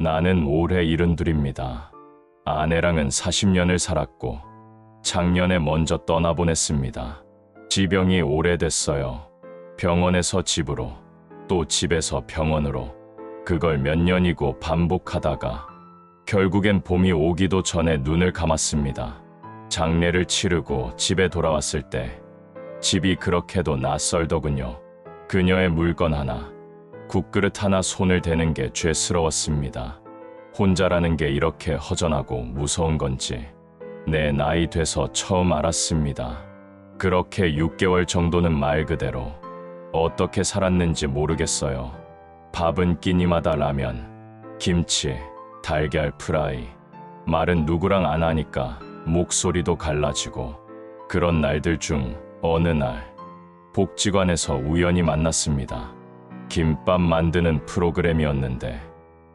나는 올해 72입니다. 아내랑은 40년을 살았고 작년에 먼저 떠나보냈습니다. 지병이 오래됐어요. 병원에서 집으로, 또 집에서 병원으로. 그걸 몇 년이고 반복하다가 결국엔 봄이 오기도 전에 눈을 감았습니다. 장례를 치르고 집에 돌아왔을 때 집이 그렇게도 낯설더군요. 그녀의 물건 하나, 국그릇 하나 손을 대는 게 죄스러웠습니다. 혼자라는 게 이렇게 허전하고 무서운 건지 내 나이 돼서 처음 알았습니다. 그렇게 6개월 정도는 말 그대로 어떻게 살았는지 모르겠어요. 밥은 끼니마다 라면, 김치, 달걀 프라이. 말은 누구랑 안 하니까 목소리도 갈라지고. 그런 날들 중 어느 날 복지관에서 우연히 만났습니다. 김밥 만드는 프로그램이었는데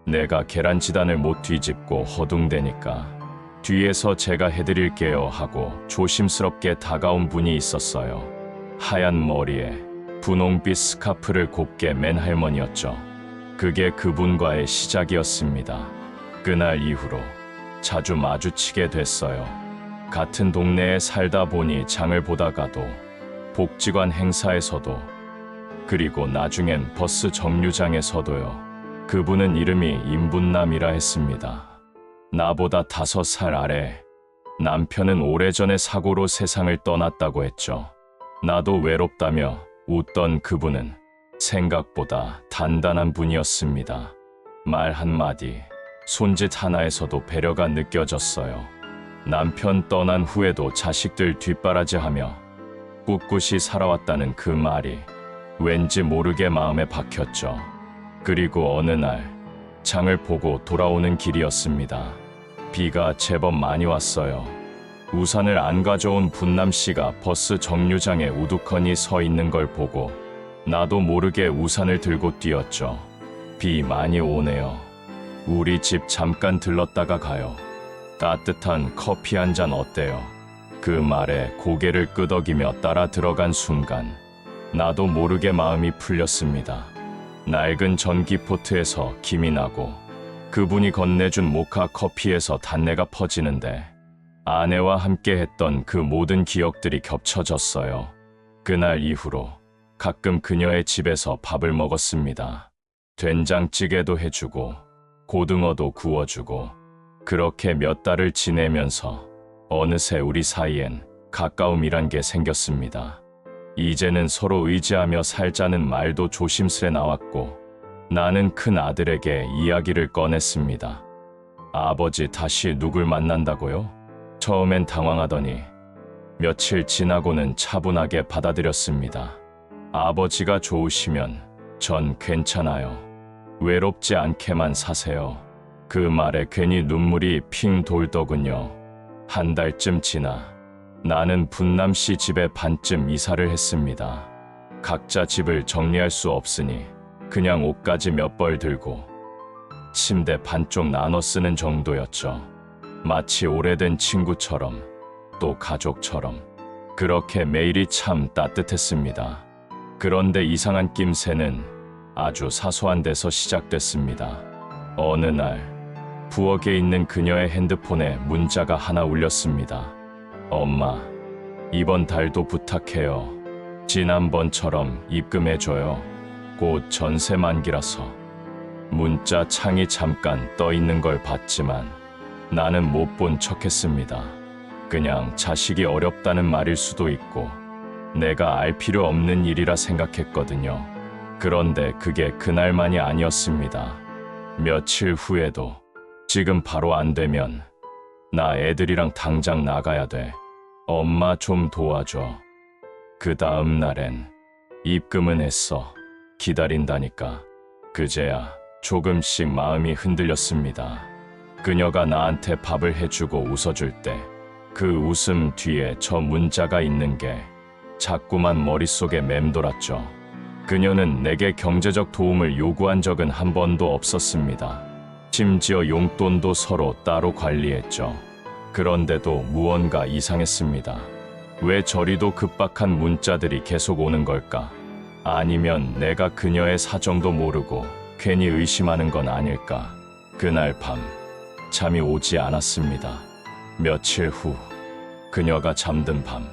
내가 계란지단을 못 뒤집고 허둥대니까 뒤에서 제가 해드릴게요 하고 조심스럽게 다가온 분이 있었어요. 하얀 머리에 분홍빛 스카프를 곱게 맨 할머니였죠. 그게 그분과의 시작이었습니다. 그날 이후로 자주 마주치게 됐어요. 같은 동네에 살다 보니 장을 보다가도, 복지관 행사에서도, 그리고 나중엔 버스 정류장에서도요. 그분은 이름이 임분남이라 했습니다. 나보다 5살 아래. 남편은 오래전에 사고로 세상을 떠났다고 했죠. 나도 외롭다며 웃던 그분은 생각보다 단단한 분이었습니다. 말 한마디, 손짓 하나에서도 배려가 느껴졌어요. 남편 떠난 후에도 자식들 뒷바라지하며 꿋꿋이 살아왔다는 그 말이 왠지 모르게 마음에 박혔죠. 그리고 어느 날 장을 보고 돌아오는 길이었습니다. 비가 제법 많이 왔어요. 우산을 안 가져온 분남 씨가 버스 정류장에 우두커니 서 있는 걸 보고 나도 모르게 우산을 들고 뛰었죠. 비 많이 오네요. 우리 집 잠깐 들렀다가 가요. 따뜻한 커피 한 잔 어때요? 그 말에 고개를 끄덕이며 따라 들어간 순간 나도 모르게 마음이 풀렸습니다. 낡은 전기포트에서 김이 나고 그분이 건네준 모카 커피에서 단내가 퍼지는데 아내와 함께 했던 그 모든 기억들이 겹쳐졌어요. 그날 이후로 가끔 그녀의 집에서 밥을 먹었습니다. 된장찌개도 해주고 고등어도 구워주고. 그렇게 몇 달을 지내면서 어느새 우리 사이엔 가까움이란 게 생겼습니다. 이제는 서로 의지하며 살자는 말도 조심스레 나왔고 나는 큰 아들에게 이야기를 꺼냈습니다. 아버지 다시 누굴 만난다고요? 처음엔 당황하더니 며칠 지나고는 차분하게 받아들였습니다. 아버지가 좋으시면 전 괜찮아요. 외롭지 않게만 사세요. 그 말에 괜히 눈물이 핑 돌더군요. 한 달쯤 지나 나는 분남 씨 집에 반쯤 이사를 했습니다. 각자 집을 정리할 수 없으니 그냥 옷가지 몇 벌 들고 침대 반쪽 나눠 쓰는 정도였죠. 마치 오래된 친구처럼, 또 가족처럼. 그렇게 매일이 참 따뜻했습니다. 그런데 이상한 낌새는 아주 사소한 데서 시작됐습니다. 어느 날 부엌에 있는 그녀의 핸드폰에 문자가 하나 울렸습니다. 엄마, 이번 달도 부탁해요. 지난번처럼 입금해줘요. 곧 전세 만기라서. 문자 창이 잠깐 떠 있는 걸 봤지만 나는 못 본 척했습니다. 그냥 자식이 어렵다는 말일 수도 있고 내가 알 필요 없는 일이라 생각했거든요. 그런데 그게 그날만이 아니었습니다. 며칠 후에도 지금 바로 안 되면 나 애들이랑 당장 나가야 돼. 엄마 좀 도와줘. 그 다음 날엔 입금은 했어. 기다린다니까. 그제야 조금씩 마음이 흔들렸습니다. 그녀가 나한테 밥을 해주고 웃어줄 때 그 웃음 뒤에 저 문자가 있는 게 자꾸만 머릿속에 맴돌았죠. 그녀는 내게 경제적 도움을 요구한 적은 한 번도 없었습니다. 심지어 용돈도 서로 따로 관리했죠. 그런데도 무언가 이상했습니다. 왜 저리도 급박한 문자들이 계속 오는 걸까? 아니면 내가 그녀의 사정도 모르고 괜히 의심하는 건 아닐까? 그날 밤 잠이 오지 않았습니다. 며칠 후 그녀가 잠든 밤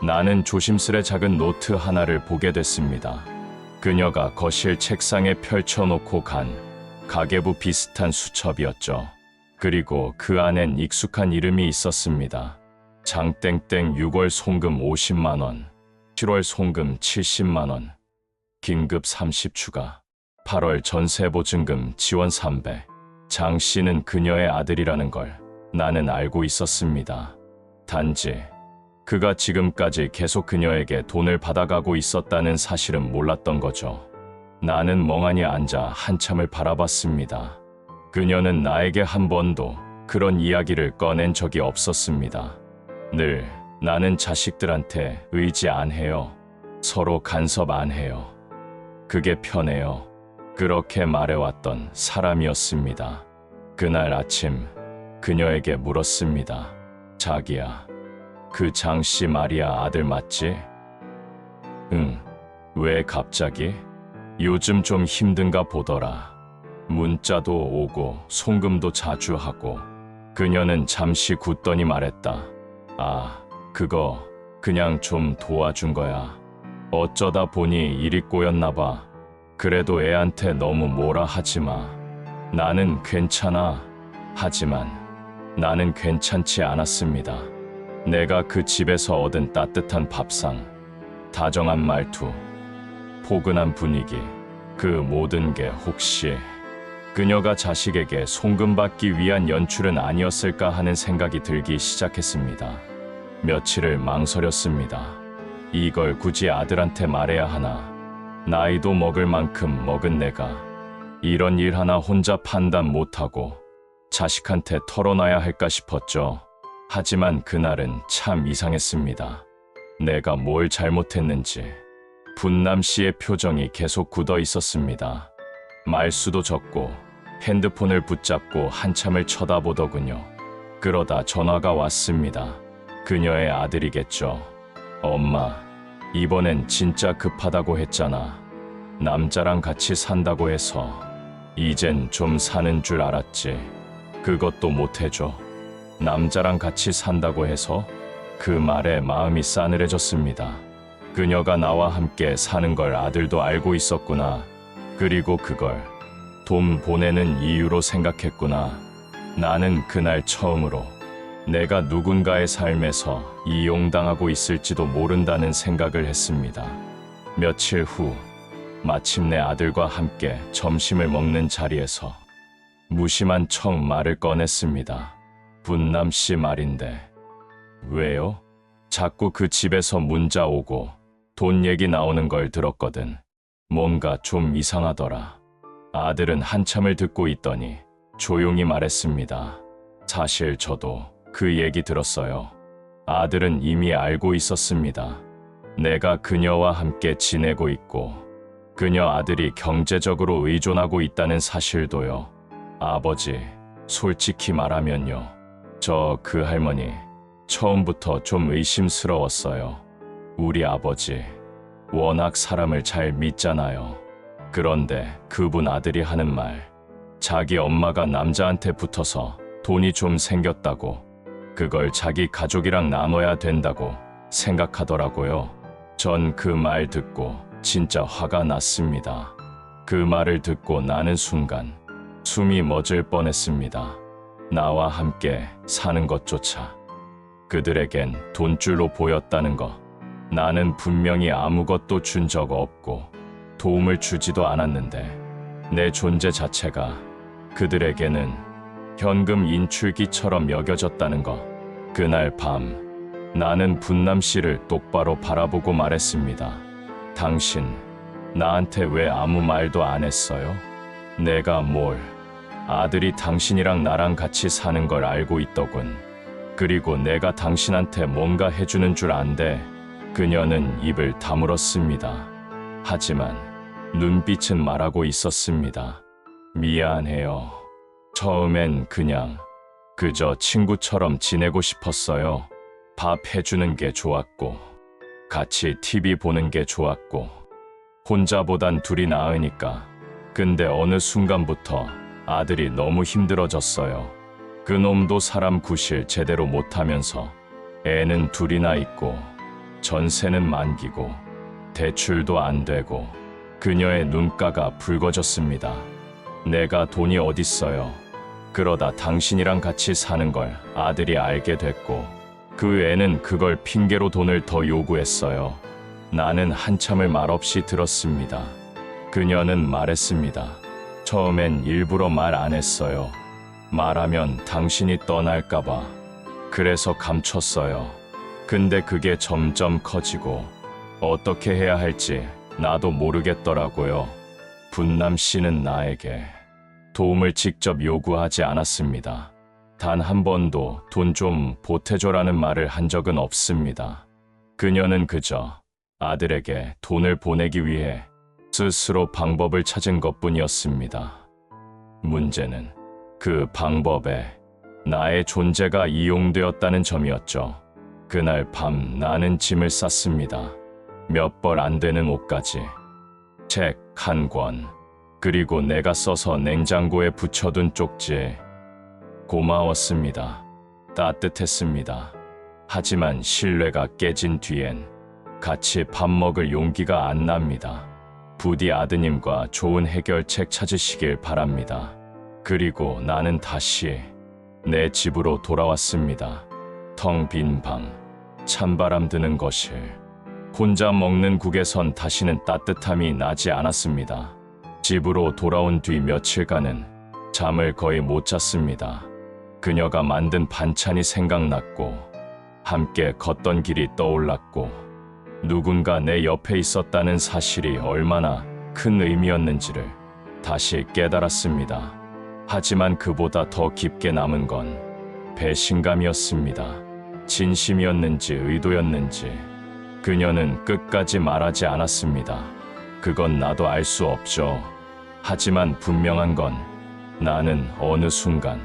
나는 조심스레 작은 노트 하나를 보게 됐습니다. 그녀가 거실 책상에 펼쳐놓고 간 가계부 비슷한 수첩이었죠. 그리고 그 안엔 익숙한 이름이 있었습니다. 장땡땡 6월 송금 50만 원, 7월 송금 70만 원, 긴급 30 추가, 8월 전세 보증금 지원 300. 장 씨는 그녀의 아들이라는 걸 나는 알고 있었습니다. 단지 그가 지금까지 계속 그녀에게 돈을 받아가고 있었다는 사실은 몰랐던 거죠. 나는 멍하니 앉아 한참을 바라봤습니다. 그녀는 나에게 한 번도 그런 이야기를 꺼낸 적이 없었습니다. 늘 나는 자식들한테 의지 안 해요. 서로 간섭 안 해요. 그게 편해요. 그렇게 말해왔던 사람이었습니다. 그날 아침 그녀에게 물었습니다. 자기야, 그 장씨 말이야 아들 맞지? 응. 왜 갑자기? 요즘 좀 힘든가 보더라. 문자도 오고 송금도 자주 하고. 그녀는 잠시 굳더니 말했다. 아, 그거 그냥 좀 도와준 거야. 어쩌다 보니 일이 꼬였나 봐. 그래도 애한테 너무 뭐라 하지 마. 나는 괜찮아. 하지만 나는 괜찮지 않았습니다. 내가 그 집에서 얻은 따뜻한 밥상, 다정한 말투, 포근한 분위기, 그 모든 게 혹시 그녀가 자식에게 송금받기 위한 연출은 아니었을까 하는 생각이 들기 시작했습니다. 며칠을 망설였습니다. 이걸 굳이 아들한테 말해야 하나? 나이도 먹을 만큼 먹은 내가 이런 일 하나 혼자 판단 못하고 자식한테 털어놔야 할까 싶었죠. 하지만 그날은 참 이상했습니다. 내가 뭘 잘못했는지 분남 씨의 표정이 계속 굳어 있었습니다. 말수도 적고 핸드폰을 붙잡고 한참을 쳐다보더군요. 그러다 전화가 왔습니다. 그녀의 아들이겠죠. 엄마, 이번엔 진짜 급하다고 했잖아. 남자랑 같이 산다고 해서 이젠 좀 사는 줄 알았지. 그것도 못해줘. 남자랑 같이 산다고 해서? 그 말에 마음이 싸늘해졌습니다. 그녀가 나와 함께 사는 걸 아들도 알고 있었구나. 그리고 그걸 돈 보내는 이유로 생각했구나. 나는 그날 처음으로 내가 누군가의 삶에서 이용당하고 있을지도 모른다는 생각을 했습니다. 며칠 후 마침내 아들과 함께 점심을 먹는 자리에서 무심한 척 말을 꺼냈습니다. 분남 씨 말인데. 왜요? 자꾸 그 집에서 문자 오고 돈 얘기 나오는 걸 들었거든. 뭔가 좀 이상하더라. 아들은 한참을 듣고 있더니 조용히 말했습니다. 사실 저도 그 얘기 들었어요. 아들은 이미 알고 있었습니다. 내가 그녀와 함께 지내고 있고 그녀 아들이 경제적으로 의존하고 있다는 사실도요. 아버지, 솔직히 말하면요. 저 그 할머니 처음부터 좀 의심스러웠어요. 우리 아버지 워낙 사람을 잘 믿잖아요. 그런데 그분 아들이 하는 말, 자기 엄마가 남자한테 붙어서 돈이 좀 생겼다고 그걸 자기 가족이랑 나눠야 된다고 생각하더라고요. 전 그 말 듣고 진짜 화가 났습니다. 그 말을 듣고 나는 순간 숨이 멎을 뻔했습니다. 나와 함께 사는 것조차 그들에겐 돈줄로 보였다는 거. 나는 분명히 아무것도 준 적 없고 도움을 주지도 않았는데 내 존재 자체가 그들에게는 현금 인출기처럼 여겨졌다는 거. 그날 밤 나는 분남 씨를 똑바로 바라보고 말했습니다. 당신 나한테 왜 아무 말도 안 했어요? 내가 뭘? 아들이 당신이랑 나랑 같이 사는 걸 알고 있더군. 그리고 내가 당신한테 뭔가 해주는 줄 안대. 그녀는 입을 다물었습니다. 하지만 눈빛은 말하고 있었습니다. 미안해요. 처음엔 그냥 그저 친구처럼 지내고 싶었어요. 밥 해주는 게 좋았고 같이 TV 보는 게 좋았고 혼자보단 둘이 나으니까. 근데 어느 순간부터 아들이 너무 힘들어졌어요. 그놈도 사람 구실 제대로 못하면서 애는 둘이나 있고 전세는 만기고 대출도 안 되고 그녀의 눈가가 붉어졌습니다. 내가 돈이 어딨어요. 그러다 당신이랑 같이 사는 걸 아들이 알게 됐고 그 애는 그걸 핑계로 돈을 더 요구했어요. 나는 한참을 말없이 들었습니다. 그녀는 말했습니다. 처음엔 일부러 말 안 했어요. 말하면 당신이 떠날까봐. 그래서 감췄어요. 근데 그게 점점 커지고 어떻게 해야 할지 나도 모르겠더라고요. 분남 씨는 나에게 도움을 직접 요구하지 않았습니다. 단 한 번도 돈 좀 보태줘라는 말을 한 적은 없습니다. 그녀는 그저 아들에게 돈을 보내기 위해 스스로 방법을 찾은 것뿐이었습니다. 문제는 그 방법에 나의 존재가 이용되었다는 점이었죠. 그날 밤 나는 짐을 쌌습니다. 몇 벌 안 되는 옷까지, 책 한 권, 그리고 내가 써서 냉장고에 붙여둔 쪽지. 고마웠습니다. 따뜻했습니다. 하지만 신뢰가 깨진 뒤엔 같이 밥 먹을 용기가 안 납니다. 부디 아드님과 좋은 해결책 찾으시길 바랍니다. 그리고 나는 다시 내 집으로 돌아왔습니다. 텅 빈 방, 찬바람 드는 거실. 혼자 먹는 국에선 다시는 따뜻함이 나지 않았습니다. 집으로 돌아온 뒤 며칠간은 잠을 거의 못 잤습니다. 그녀가 만든 반찬이 생각났고 함께 걷던 길이 떠올랐고 누군가 내 옆에 있었다는 사실이 얼마나 큰 의미였는지를 다시 깨달았습니다. 하지만 그보다 더 깊게 남은 건 배신감이었습니다. 진심이었는지 의도였는지 그녀는 끝까지 말하지 않았습니다. 그건 나도 알 수 없죠. 하지만 분명한 건 나는 어느 순간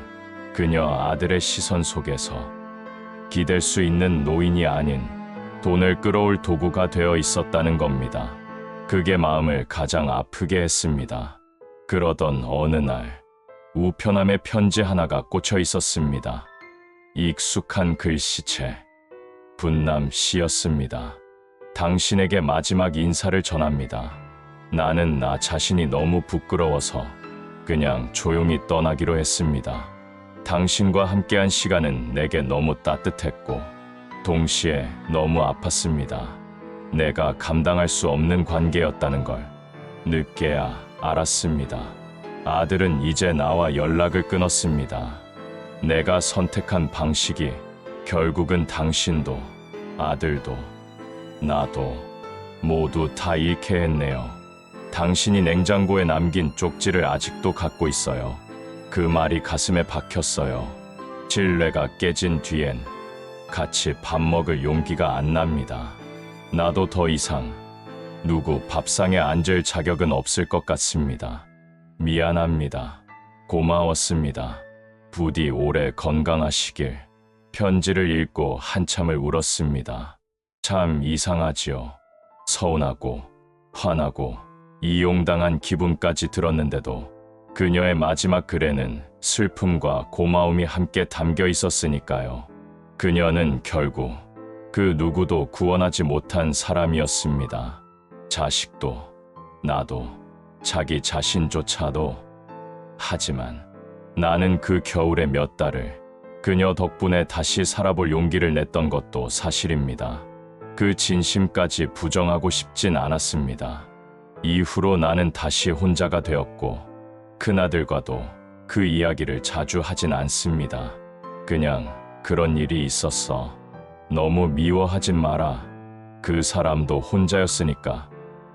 그녀 아들의 시선 속에서 기댈 수 있는 노인이 아닌 돈을 끌어올 도구가 되어 있었다는 겁니다. 그게 마음을 가장 아프게 했습니다. 그러던 어느 날 우편함에 편지 하나가 꽂혀 있었습니다. 익숙한 글씨체, 분남 씨였습니다. 당신에게 마지막 인사를 전합니다. 나는 나 자신이 너무 부끄러워서 그냥 조용히 떠나기로 했습니다. 당신과 함께한 시간은 내게 너무 따뜻했고 동시에 너무 아팠습니다. 내가 감당할 수 없는 관계였다는 걸 늦게야 알았습니다. 아들은 이제 나와 연락을 끊었습니다. 내가 선택한 방식이 결국은 당신도 아들도 나도 모두 다 잃게 했네요. 당신이 냉장고에 남긴 쪽지를 아직도 갖고 있어요. 그 말이 가슴에 박혔어요. 신뢰가 깨진 뒤엔 같이 밥 먹을 용기가 안 납니다. 나도 더 이상 누구 밥상에 앉을 자격은 없을 것 같습니다. 미안합니다. 고마웠습니다. 부디 오래 건강하시길. 편지를 읽고 한참을 울었습니다. 참 이상하지요. 서운하고 화나고 이용당한 기분까지 들었는데도 그녀의 마지막 글에는 슬픔과 고마움이 함께 담겨 있었으니까요. 그녀는 결국 그 누구도 구원하지 못한 사람이었습니다. 자식도, 나도, 자기 자신조차도. 하지만 나는 그 겨울의 몇 달을 그녀 덕분에 다시 살아볼 용기를 냈던 것도 사실입니다. 그 진심까지 부정하고 싶진 않았습니다. 이후로 나는 다시 혼자가 되었고 큰아들과도 그 이야기를 자주 하진 않습니다. 그냥 그런 일이 있었어. 너무 미워하진 마라. 그 사람도 혼자였으니까.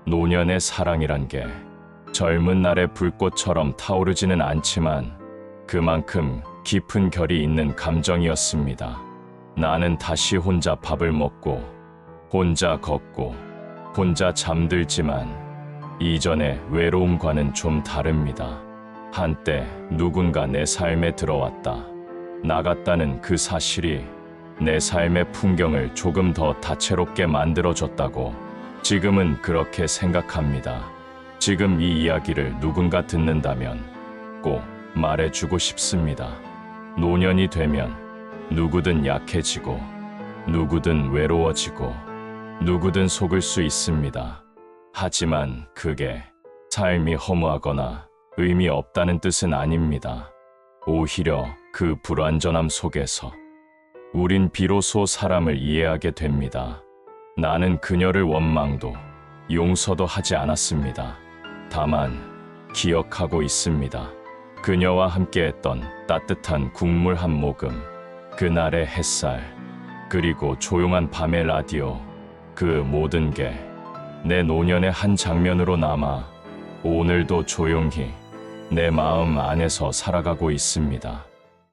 노년의 사랑이란 게 젊은 날의 불꽃처럼 타오르지는 않지만 그만큼 깊은 결이 있는 감정이었습니다. 나는 다시 혼자 밥을 먹고 혼자 걷고 혼자 잠들지만 이전의 외로움과는 좀 다릅니다. 한때 누군가 내 삶에 들어왔다. 나갔다는 그 사실이 내 삶의 풍경을 조금 더 다채롭게 만들어줬다고 지금은 그렇게 생각합니다. 지금 이 이야기를 누군가 듣는다면 꼭 말해주고 싶습니다. 노년이 되면 누구든 약해지고, 누구든 외로워지고, 누구든 속을 수 있습니다. 하지만 그게 삶이 허무하거나 의미 없다는 뜻은 아닙니다. 오히려 그 불완전함 속에서 우린 비로소 사람을 이해하게 됩니다. 나는 그녀를 원망도 용서도 하지 않았습니다. 다만 기억하고 있습니다. 그녀와 함께했던 따뜻한 국물 한 모금, 그날의 햇살, 그리고 조용한 밤의 라디오, 그 모든 게 내 노년의 한 장면으로 남아 오늘도 조용히 내 마음 안에서 살아가고 있습니다.